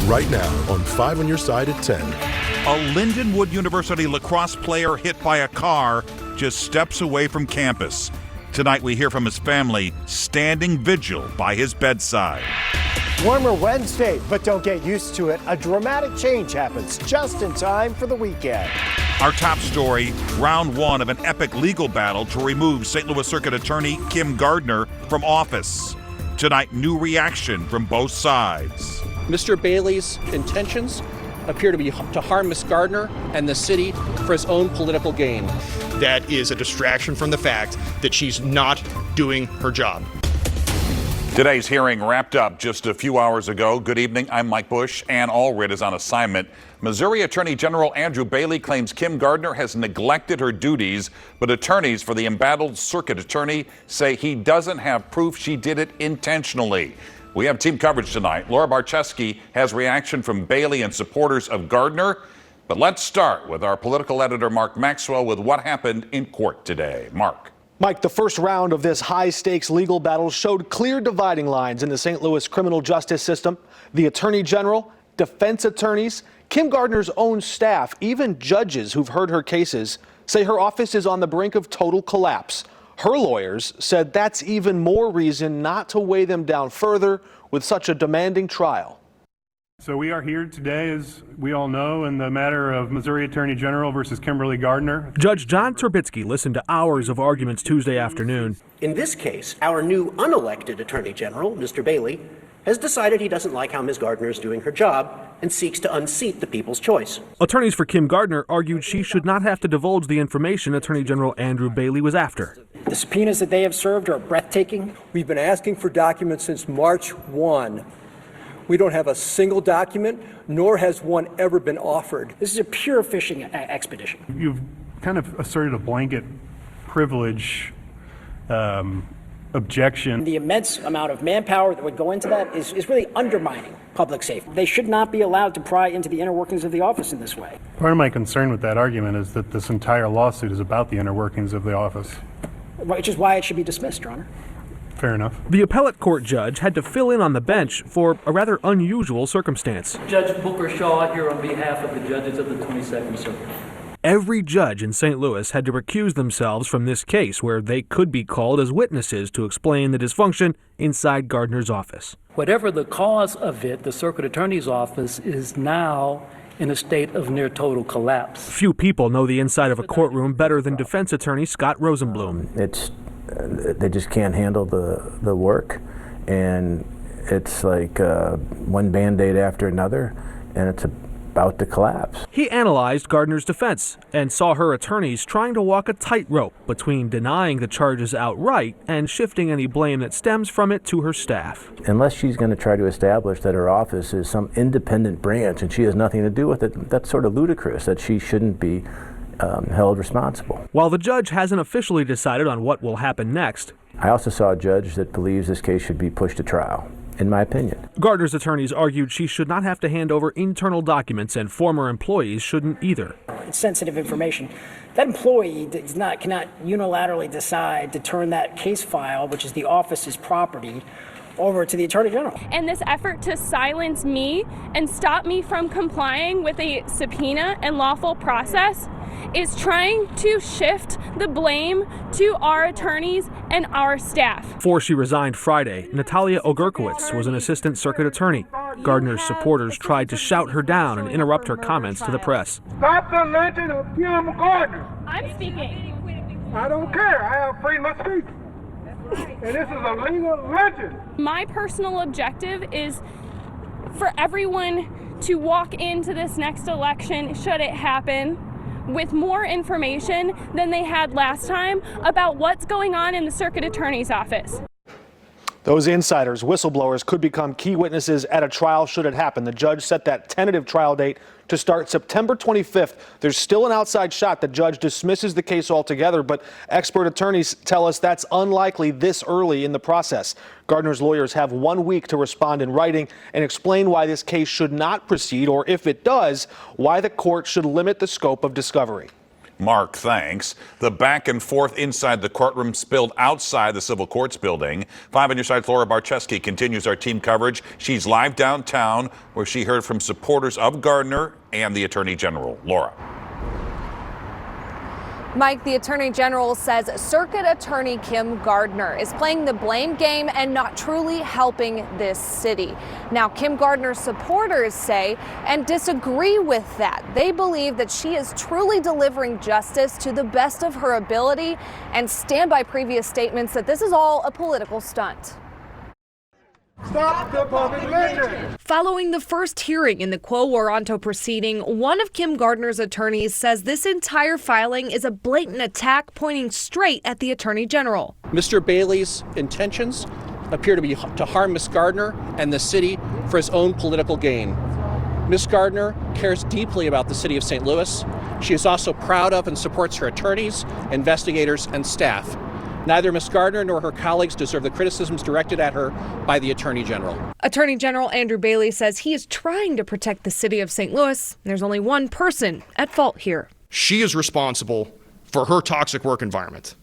right now on 5 on Your Side at 10. A Lindenwood University lacrosse player hit by a car just steps away from campus. Tonight we hear from his family standing vigil by his bedside. Warmer Wednesday, but don't get used to it. A dramatic change happens just in time for the weekend. Our top story, round one of an epic legal battle to remove St. Louis Circuit Attorney Kim Gardner from office. Tonight, new reaction from both sides. Mr. Bailey's intentions appear to be to harm Ms. Gardner and the city for his own political gain. That is a distraction from the fact that she's not doing her job. Today's hearing wrapped up just a few hours ago. Good evening, I'm Mike Bush. Ann Allred is on assignment. Missouri Attorney General Andrew Bailey claims Kim Gardner has neglected her duties, but attorneys for the embattled circuit attorney say he doesn't have proof she did it intentionally. We have team coverage tonight. Laura Barczewski has reaction from Bailey and supporters of Gardner. But let's start with our political editor, Mark Maxwell, with what happened in court today. Mark. Mike, the first round of this high-stakes legal battle showed clear dividing lines in the St. Louis criminal justice system. The attorney general, defense attorneys, Kim Gardner's own staff, even judges who've heard her cases say her office is on the brink of total collapse. Her lawyers said that's even more reason not to weigh them down further with such a demanding trial. So we are here today, as we all know, in the matter of Missouri Attorney General versus Kimberly Gardner. Judge John Turbitsky listened to hours of arguments Tuesday afternoon. In this case, our new unelected Attorney General, Mr. Bailey, has decided he doesn't like how Ms. Gardner is doing her job and seeks to unseat the people's choice. Attorneys for Kim Gardner argued she should not have to divulge the information Attorney General Andrew Bailey was after. The subpoenas that they have served are breathtaking. We've been asking for documents since March 1. We don't have a single document, nor has one ever been offered. This is a pure fishing expedition. You've kind of asserted a blanket privilege objection. The immense amount of manpower that would go into that is really undermining public safety. They should not be allowed to pry into the inner workings of the office in this way. Part of my concern with that argument is that this entire lawsuit is about the inner workings of the office. Which is why it should be dismissed, Your Honor. Fair enough. The appellate court judge had to fill in on the bench for a rather unusual circumstance. Judge Booker Shaw here on behalf of the judges of the 22nd Circuit. Every judge in St. Louis had to recuse themselves from this case where they could be called as witnesses to explain the dysfunction inside Gardner's office. Whatever the cause of it, the circuit attorney's office is now in a state of near total collapse. Few people know the inside of a courtroom better than defense attorney Scott Rosenblum. They just can't handle the work, and it's like one Band-Aid after another, and it's about to collapse. He analyzed Gardner's defense and saw her attorneys trying to walk a tightrope between denying the charges outright and shifting any blame that stems from it to her staff. Unless she's going to try to establish that her office is some independent branch and she has nothing to do with it, that's sort of ludicrous that she shouldn't be held responsible. While the judge hasn't officially decided on what will happen next, I also saw a judge that believes this case should be pushed to trial, in my opinion. Gardner's attorneys argued she should not have to hand over internal documents and former employees shouldn't either. It's sensitive information. That employee cannot unilaterally decide to turn that case file, which is the office's property, over to the Attorney General. And this effort to silence me and stop me from complying with a subpoena and lawful process is trying to shift the blame to our attorneys and our staff. Before she resigned Friday, Natalia Ogurkowicz was an assistant circuit attorney. Gardner's supporters tried to shout her down and interrupt her comments to the press. Stop the lynching of Kim Gardner. I'm speaking. I don't care. I have freedom of speech. And this is a legal lynching. My personal objective is for everyone to walk into this next election, should it happen, with more information than they had last time about what's going on in the circuit attorney's office. Those insiders, whistleblowers, could become key witnesses at a trial should it happen. The judge set that tentative trial date to start September 25th. There's still an outside shot the judge dismisses the case altogether, but expert attorneys tell us that's unlikely this early in the process. Gardner's lawyers have 1 week to respond in writing and explain why this case should not proceed, or if it does, why the court should limit the scope of discovery. Mark, thanks. The back and forth inside the courtroom spilled outside the civil courts building. 5 on your side, Laura Barczewski continues our team coverage. She's live downtown where she heard from supporters of Gardner and the Attorney General. Laura. Mike, the Attorney General says Circuit Attorney Kim Gardner is playing the blame game and not truly helping this city. Now, Kim Gardner's supporters say and disagree with that. They believe that she is truly delivering justice to the best of her ability and stand by previous statements that this is all a political stunt. Stop the public lynching! Following the first hearing in the Quo Warranto proceeding, one of Kim Gardner's attorneys says this entire filing is a blatant attack pointing straight at the Attorney General. Mr. Bailey's intentions appear to be to harm Ms. Gardner and the city for his own political gain. Ms. Gardner cares deeply about the city of St. Louis. She is also proud of and supports her attorneys, investigators, and staff. Neither Ms. Gardner nor her colleagues deserve the criticisms directed at her by the Attorney General. Attorney General Andrew Bailey says he is trying to protect the city of St. Louis. There's only one person at fault here. She is responsible for her toxic work environment.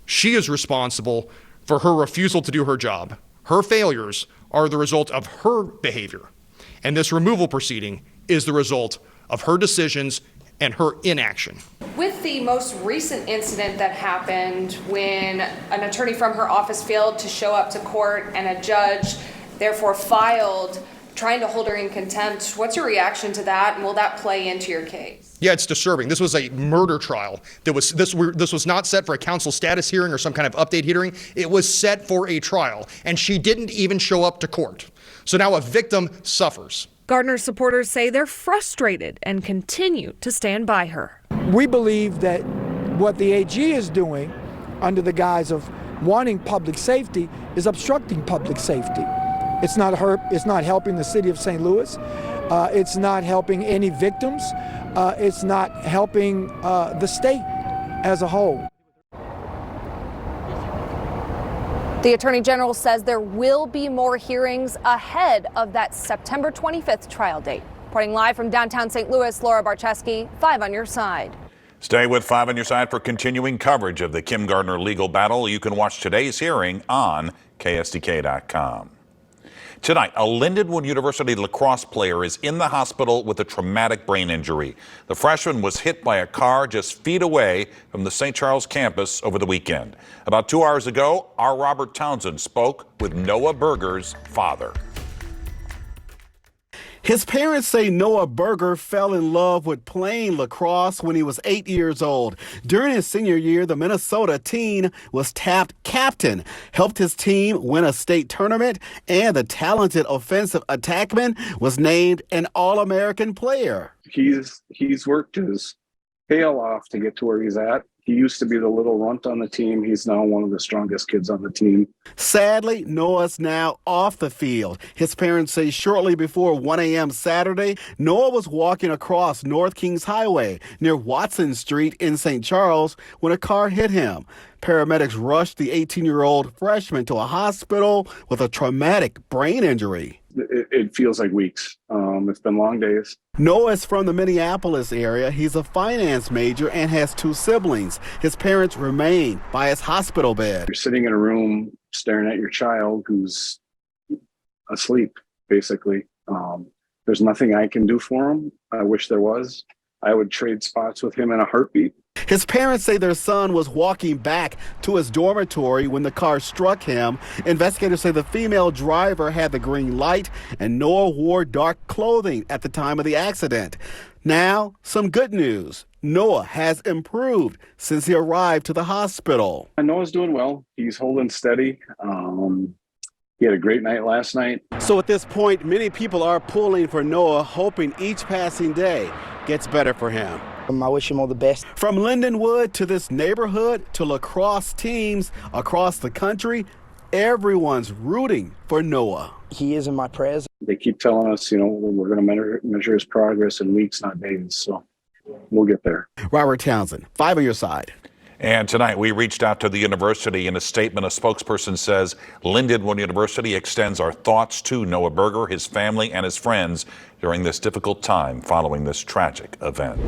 She is responsible for her refusal to do her job. Her failures are the result of her behavior. And this removal proceeding is the result of her decisions and her inaction. With the most recent incident that happened when an attorney from her office failed to show up to court and a judge therefore filed trying to hold her in contempt, what's your reaction to that, and will that play into your case? Yeah, it's disturbing. This was a murder trial. This was not set for a counsel status hearing or some kind of update hearing. It was set for a trial, and she didn't even show up to court. So now a victim suffers. Gardner's supporters say they're frustrated and continue to stand by her. We believe that what the AG is doing under the guise of wanting public safety is obstructing public safety. It's not helping the city of St. Louis. It's not helping any victims. It's not helping the state as a whole. The Attorney General says there will be more hearings ahead of that September 25th trial date. Reporting live from downtown St. Louis, Laura Barczewski, 5 on your side. Stay with 5 on your side for continuing coverage of the Kim Gardner legal battle. You can watch today's hearing on KSDK.com. Tonight, a Lindenwood University lacrosse player is in the hospital with a traumatic brain injury. The freshman was hit by a car just feet away from the St. Charles campus over the weekend. About 2 hours ago, our Robert Townsend spoke with Noah Berger's father. His parents say Noah Berger fell in love with playing lacrosse when he was 8 years old. During his senior year, the Minnesota teen was tapped captain, helped his team win a state tournament, and the talented offensive attackman was named an All-American player. He's worked his tail off to get to where he's at. He used to be the little runt on the team. He's now one of the strongest kids on the team. Sadly, Noah's now off the field. His parents say shortly before 1 a.m. Saturday, Noah was walking across North Kings Highway near Watson Street in St. Charles when a car hit him. Paramedics rushed the 18-year-old freshman to a hospital with a traumatic brain injury. It feels like weeks. It's been long days. Noah is from the Minneapolis area. He's a finance major and has 2 siblings. His parents remain by his hospital bed. You're sitting in a room staring at your child who's asleep, basically. There's nothing I can do for him. I wish there was. I would trade spots with him in a heartbeat. His parents say their son was walking back to his dormitory when the car struck him. Investigators say the female driver had the green light and Noah wore dark clothing at the time of the accident. Now, some good news. Noah has improved since he arrived to the hospital. Noah's doing well. He's holding steady. He had a great night last night. So at this point, many people are pulling for Noah, hoping each passing day gets better for him. I wish him all the best. From Lindenwood to this neighborhood to lacrosse teams across the country, everyone's rooting for Noah. He is in my prayers. They keep telling us, we're going to measure his progress in weeks, not days. So we'll get there. Robert Townsend, 5 on your side. And tonight we reached out to the university. In a statement, a spokesperson says Lindenwood University extends our thoughts to Noah Berger, his family, and his friends during this difficult time following this tragic event.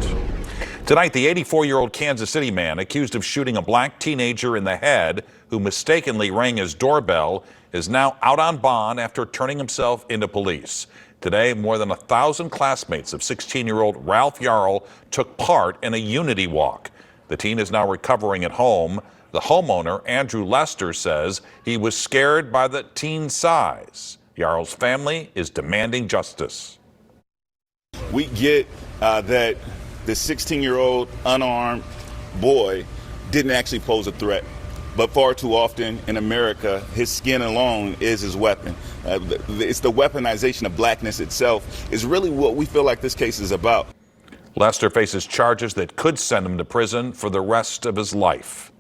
Tonight, the 84-year-old Kansas City man accused of shooting a black teenager in the head who mistakenly rang his doorbell is now out on bond after turning himself into police. Today, more than 1,000 classmates of 16-year-old Ralph Yarl took part in a unity walk. The teen is now recovering at home. The homeowner, Andrew Lester, says he was scared by the teen's size. Yarl's family is demanding justice. We get that the 16-year-old unarmed boy didn't actually pose a threat. But far too often in America, his skin alone is his weapon. It's the weaponization of blackness itself is really what we feel like this case is about. Lester faces charges that could send him to prison for the rest of his life.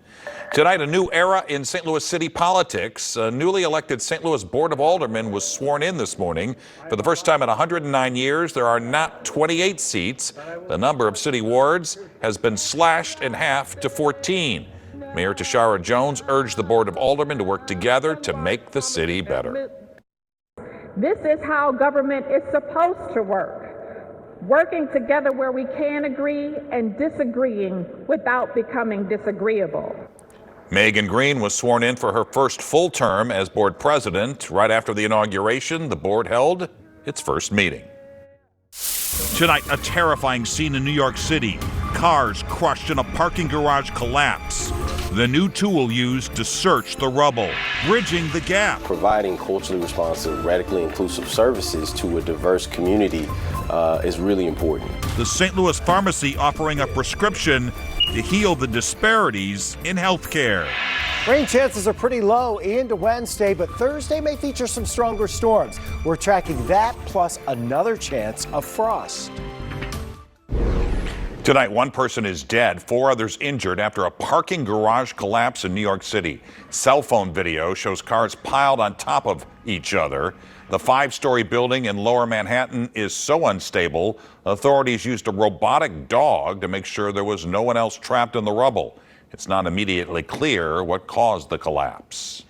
Tonight, a new era in St. Louis City politics. A newly elected St. Louis Board of Aldermen was sworn in this morning. For the first time in 109 years, there are not 28 seats. The number of city wards has been slashed in half to 14. Mayor Tashara Jones urged the Board of Aldermen to work together to make the city better. This is how government is supposed to work. Working together where we can agree and disagreeing without becoming disagreeable. Megan Green was sworn in for her first full term as board president. Right after the inauguration, the board held its first meeting. Tonight, a terrifying scene in New York City. Cars crushed in a parking garage collapse. The new tool used to search the rubble, bridging the gap. Providing culturally responsive, radically inclusive services to a diverse community is really important. The St. Louis Pharmacy offering a prescription to heal the disparities in healthcare. Rain chances are pretty low into Wednesday, but Thursday may feature some stronger storms. We're tracking that plus another chance of frost. Tonight, one person is dead, 4 others injured after a parking garage collapse in New York City. Cell phone video shows cars piled on top of each other. The 5-story building in Lower Manhattan is so unstable, authorities used a robotic dog to make sure there was no one else trapped in the rubble. It's not immediately clear what caused the collapse.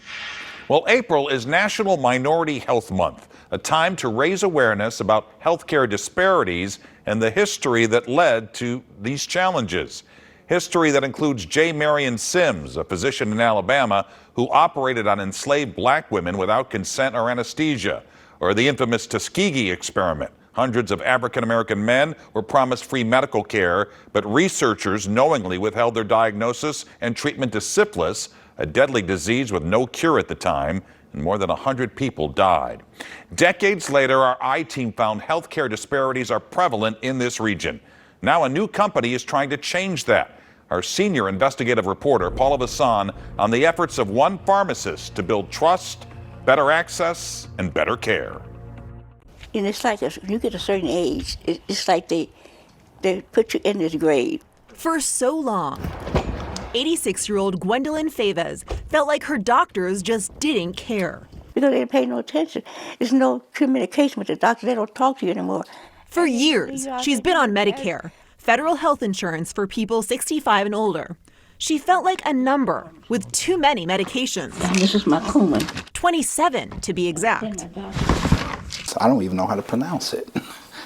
Well, April is National Minority Health Month, a time to raise awareness about healthcare disparities and the history that led to these challenges. History that includes J. Marion Sims, a physician in Alabama who operated on enslaved black women without consent or anesthesia, or the infamous Tuskegee experiment. Hundreds of African-American men were promised free medical care, but researchers knowingly withheld their diagnosis and treatment to syphilis, a deadly disease with no cure at the time, and more than 100 people died. Decades later, our I-Team found healthcare disparities are prevalent in this region. Now a new company is trying to change that. Our senior investigative reporter, Paula Vassan, on the efforts of one pharmacist to build trust, better access, and better care. And it's like when you get a certain age, it's like they put you in this grade. For so long, 86-year-old Gwendolyn Favez felt like her doctors just didn't care. Because they didn't pay no attention. There's no communication with the doctor. They don't talk to you anymore. For years, she's been on Medicare, federal health insurance for people 65 and older. She felt like a number with too many medications. This is my Coumadin. 27 to be exact. So I don't even know how to pronounce it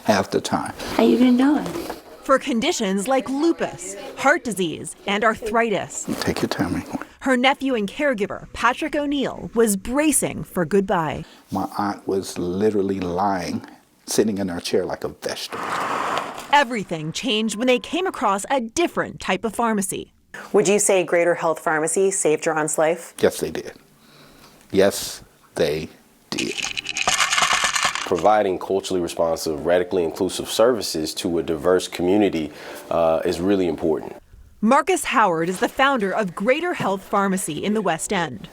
half the time. How you been doing? For conditions like lupus, heart disease, and arthritis. Take your time. Her nephew and caregiver, Patrick O'Neill, was bracing for goodbye. My aunt was literally lying, sitting in her chair like a vegetable. Everything changed when they came across a different type of pharmacy. Would you say Greater Health Pharmacy saved your aunt's life? Yes, they did. Yes, they did. Providing culturally responsive, radically inclusive services to a diverse community is really important. Marcus Howard is the founder of Greater Health Pharmacy in the West End.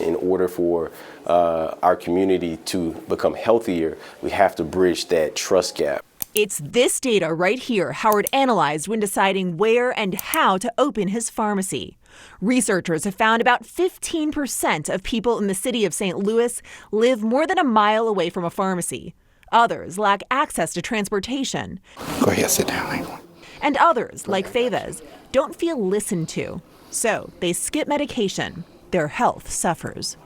In order for our community to become healthier, we have to bridge that trust gap. It's this data right here Howard analyzed when deciding where and how to open his pharmacy. Researchers have found about 15% of people in the city of St. Louis live more than a mile away from a pharmacy. Others lack access to transportation. Go ahead, sit down. And others, like Favez, don't feel listened to. So they skip medication. Their health suffers.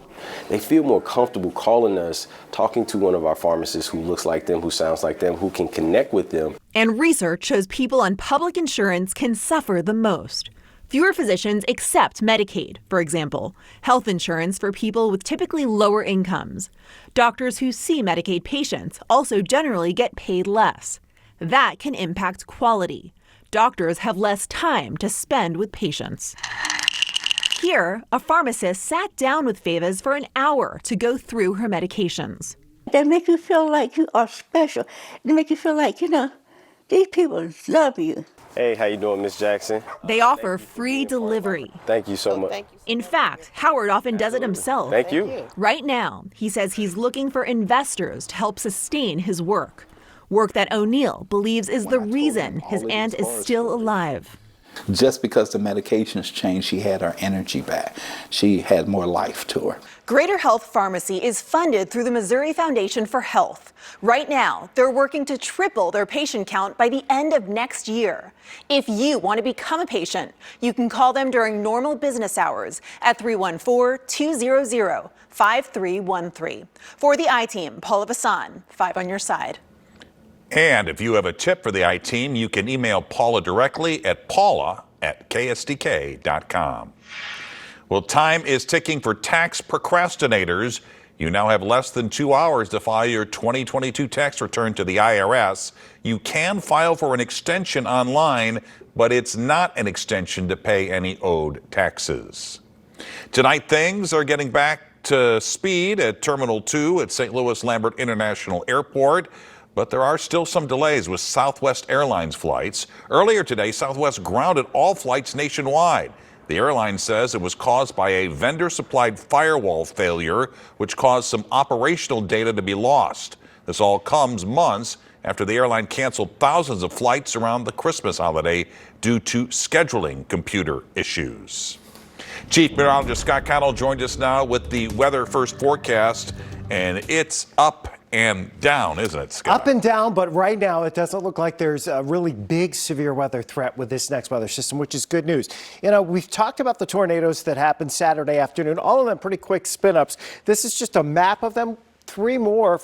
They feel more comfortable calling us, talking to one of our pharmacists who looks like them, who sounds like them, who can connect with them. And research shows people on public insurance can suffer the most. Fewer physicians accept Medicaid, for example, health insurance for people with typically lower incomes. Doctors who see Medicaid patients also generally get paid less. That can impact quality. Doctors have less time to spend with patients. Here, a pharmacist sat down with Favas for an hour to go through her medications. They make you feel like you are special. They make you feel like, these people love you. Hey, how you doing, Miss Jackson? They offer free delivery. Thank you so much. In fact, Howard often does it himself. Thank you. Right now, he says he's looking for investors to help sustain his work. Work that O'Neill believes is the reason his aunt is still alive. Just because the medications changed, she had her energy back. She had more life to her. Greater Health Pharmacy is funded through the Missouri Foundation for Health. Right now, they're working to triple their patient count by the end of next year. If you want to become a patient, you can call them during normal business hours at 314-200-5313. For the I-Team, Paula Vasan, 5 on your side. And if you have a tip for the I-Team, you can email Paula directly at paula@ksdk.com. Well, time is ticking for tax procrastinators. You now have less than 2 hours to file your 2022 tax return to the IRS. You can file for an extension online, but it's not an extension to pay any owed taxes. Tonight, things are getting back to speed at Terminal 2 at St. Louis Lambert International Airport. But there are still some delays with Southwest Airlines flights. Earlier today, Southwest grounded all flights nationwide. The airline says it was caused by a vendor-supplied firewall failure, which caused some operational data to be lost. This all comes months after the airline canceled thousands of flights around the Christmas holiday due to scheduling computer issues. Chief Meteorologist Scott Connell joined us now with the Weather First forecast, and it's up and down, isn't it, Scott? Up and down, but right now it doesn't look like there's a really big severe weather threat with this next weather system, which is good news. We've talked about the tornadoes that happened Saturday afternoon, all of them pretty quick spin-ups. This is just a map of them. 4 more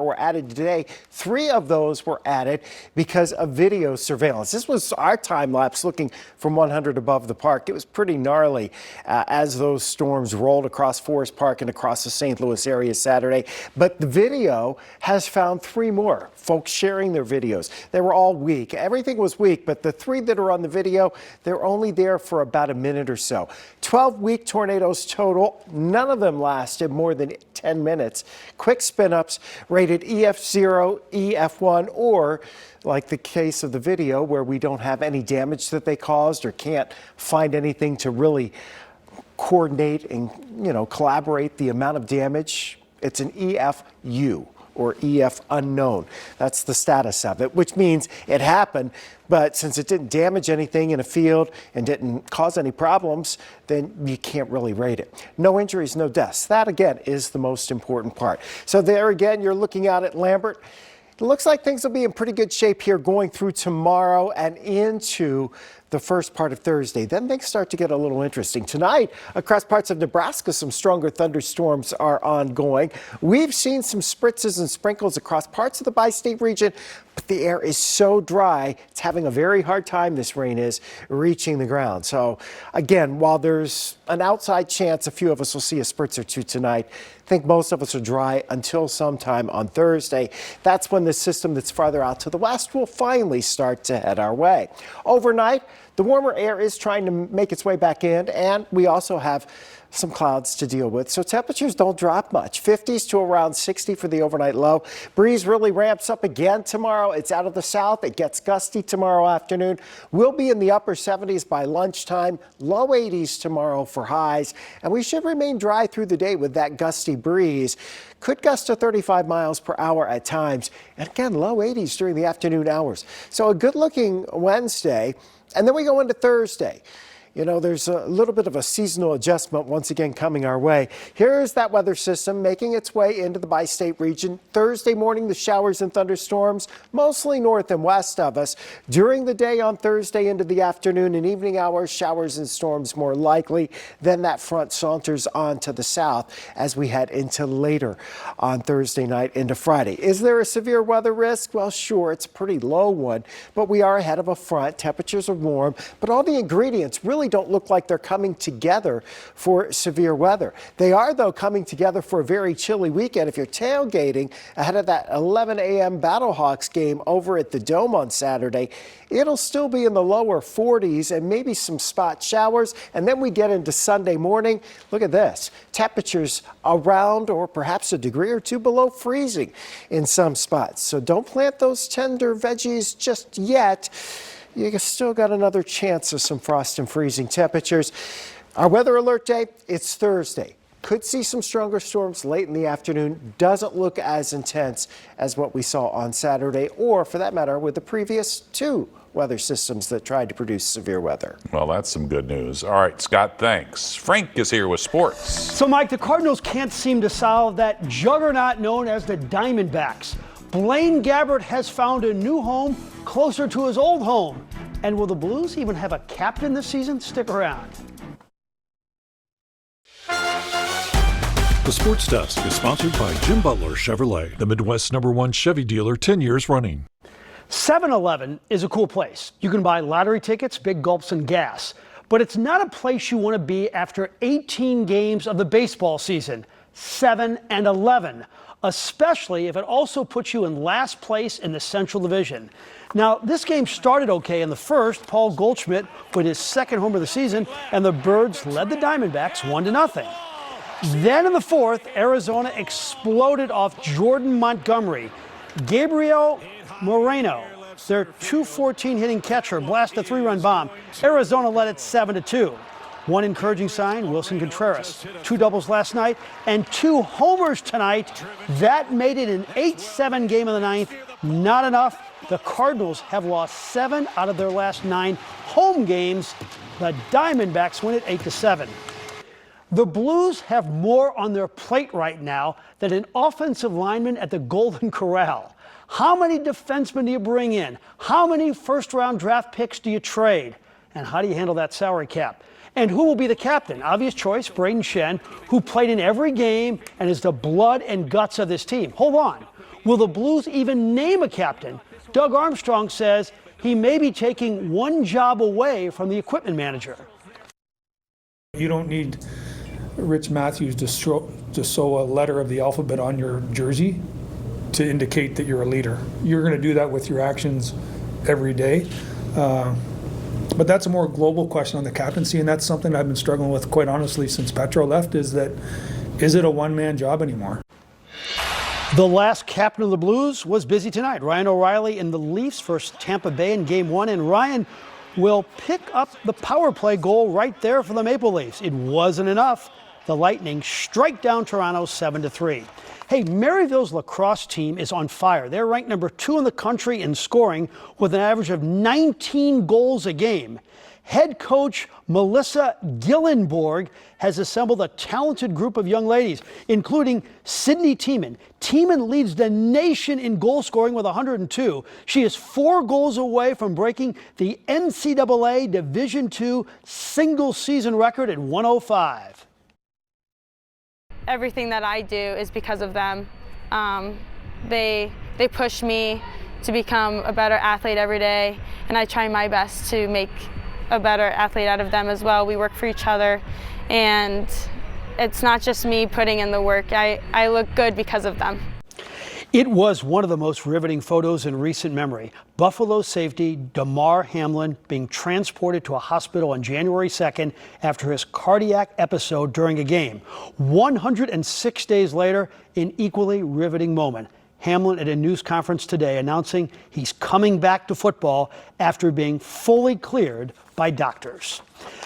were added today. 3 of those were added because of video surveillance. This was our time lapse looking from 100 above the park. It was pretty gnarly as those storms rolled across Forest Park and across the St. Louis area Saturday. But the video has found 3 more folks sharing their videos. They were all weak. Everything was weak, but the 3 that are on the video, they're only there for about a minute or so. 12 weak tornadoes total. None of them lasted more than 10 minutes. Quick spin-ups rated EF0, EF1, or like the case of the video where we don't have any damage that they caused or can't find anything to really coordinate and, collaborate the amount of damage. It's an EFU, or EF unknown. That's the status of it, which means it happened, but since it didn't damage anything in a field and didn't cause any problems, then you can't really rate it. No injuries, no deaths. That, again, is the most important part. So there again, you're looking out at Lambert. It looks like things will be in pretty good shape here going through tomorrow and into the first part of Thursday. Then things start to get a little interesting. Tonight, across parts of Nebraska, some stronger thunderstorms are ongoing. We've seen some spritzes and sprinkles across parts of the bi-state region, but the air is so dry, it's having a very hard time, this rain is, reaching the ground. So again, while there's an outside chance a few of us will see a spritz or 2 tonight, I think most of us are dry until sometime on Thursday. That's when the system that's farther out to the west will finally start to head our way. Overnight, the warmer air is trying to make its way back in, and we also have some clouds to deal with, so temperatures don't drop much. 50s to around 60 for the overnight low. Breeze really ramps up again tomorrow. It's out of the south. It gets gusty tomorrow afternoon. We'll be in the upper 70s by lunchtime. Low 80s tomorrow for highs, and we should remain dry through the day with that gusty breeze. Could gust to 35 miles per hour at times, and again, low 80s during the afternoon hours. So a good-looking Wednesday, and then we go into Thursday. You know, there's a little bit of a seasonal adjustment once again coming our way. Here's that weather system making its way into the bi-state region. Thursday morning, the showers and thunderstorms mostly north and west of us. During the day on Thursday into the afternoon and evening hours, showers and storms more likely. Then that front saunters on to the south as we head into later on Thursday night into Friday. Is there a severe weather risk? Well, sure, it's a pretty low one, but we are ahead of a front. Temperatures are warm, but all the ingredients really don't look like they're coming together for severe weather. They are, though, coming together for a very chilly weekend. If you're tailgating ahead of that 11 a.m. Battlehawks game over at the Dome on Saturday, it'll still be in the lower 40s and maybe some spot showers. And then we get into Sunday morning. Look at this. Temperatures around or perhaps a degree or two below freezing in some spots. So don't plant those tender veggies just yet. You still got another chance of some frost and freezing temperatures. Our weather alert day, it's Thursday. Could see some stronger storms late in the afternoon. Doesn't look as intense as what we saw on Saturday, or for that matter, with the previous two weather systems that tried to produce severe weather. Well, that's some good news. All right, Scott, thanks. Frank is here with sports. So, Mike, the Cardinals can't seem to solve that juggernaut known as the Diamondbacks. Blaine Gabbert has found a new home closer to his old home. And will the Blues even have a captain this season? Stick around. The Sports Desk is sponsored by Jim Butler Chevrolet, the Midwest's #1 Chevy dealer 10 years running. 7-Eleven is a cool place. You can buy lottery tickets, big gulps, and gas. But it's not a place you want to be after 18 games of the baseball season. 7-11. Especially if it also puts you in last place in the Central Division. Now, this game started okay in the first. Paul Goldschmidt with his second home of the season, and the Birds led the Diamondbacks 1-0. Then in the fourth, Arizona exploded off Jordan Montgomery. Gabriel Moreno, their .214 hitting catcher, blasted a 3-run bomb. Arizona led it 7-2. One encouraging sign, Wilson Contreras. 2 doubles last night and 2 homers tonight. That made it an 8-7 game in the ninth. Not enough. The Cardinals have lost 7 out of their last 9 home games. The Diamondbacks win it 8-7. The Blues have more on their plate right now than an offensive lineman at the Golden Corral. How many defensemen do you bring in? How many first-round draft picks do you trade? And how do you handle that salary cap? And who will be the captain? Obvious choice, Braden Shen, who played in every game and is the blood and guts of this team. Hold on. Will the Blues even name a captain? Doug Armstrong says he may be taking one job away from the equipment manager. You don't need Rich Matthews to sew a letter of the alphabet on your jersey to indicate that you're a leader. You're going to do that with your actions every day. But that's a more global question on the captaincy, and that's something I've been struggling with, quite honestly, since Petro left, is it a one-man job anymore? The last captain of the Blues was busy tonight. Ryan O'Reilly in the Leafs versus Tampa Bay in Game 1, and Ryan will pick up the power play goal right there for the Maple Leafs. It wasn't enough. The Lightning strike down Toronto 7-3. Hey, Maryville's lacrosse team is on fire. They're ranked number 2 in the country in scoring with an average of 19 goals a game. Head coach Melissa Gillenborg has assembled a talented group of young ladies, including Sydney Tiemann. Tiemann leads the nation in goal scoring with 102. She is 4 goals away from breaking the NCAA Division II single season record at 105. Everything that I do is because of them. They push me to become a better athlete every day, and I try my best to make a better athlete out of them as well. We work for each other, and it's not just me putting in the work. I look good because of them. It was one of the most riveting photos in recent memory. Buffalo safety Damar Hamlin being transported to a hospital on January 2nd after his cardiac episode during a game. 106 days later, an equally riveting moment. Hamlin at a news conference today announcing he's coming back to football after being fully cleared by doctors.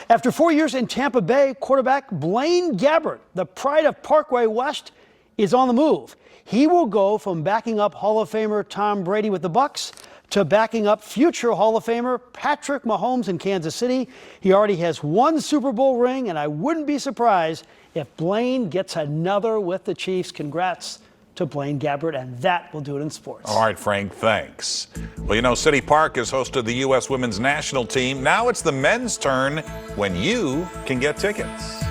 After 4 years in Tampa Bay, quarterback Blaine Gabbert, the pride of Parkway West, is on the move. He will go from backing up Hall of Famer Tom Brady with the Bucs to backing up future Hall of Famer Patrick Mahomes in Kansas City. He already has 1 Super Bowl ring, and I wouldn't be surprised if Blaine gets another with the Chiefs. Congrats to Blaine Gabbert, and that will do it in sports. All right, Frank, thanks. Well, you know, City Park has hosted the U.S. women's national team. Now it's the men's turn when you can get tickets.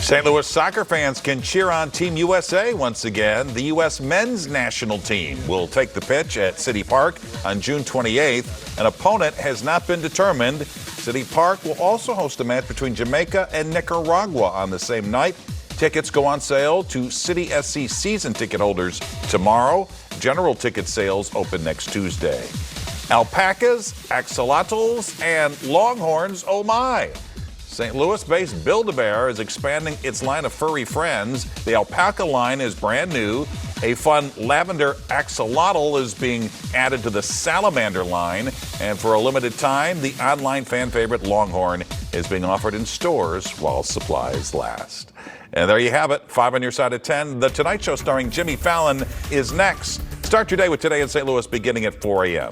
St. Louis soccer fans can cheer on Team USA once again. The U.S. men's national team will take the pitch at City Park on June 28th. An opponent has not been determined. City Park will also host a match between Jamaica and Nicaragua on the same night. Tickets go on sale to City SC season ticket holders tomorrow. General ticket sales open next Tuesday. Alpacas, axolotls, and longhorns, oh my. St. Louis-based Build-A-Bear is expanding its line of furry friends. The alpaca line is brand new. A fun lavender axolotl is being added to the salamander line. And for a limited time, the online fan favorite Longhorn is being offered in stores while supplies last. And there you have it, 5 on your side at 10. The Tonight Show starring Jimmy Fallon is next. Start your day with Today in St. Louis beginning at 4 a.m.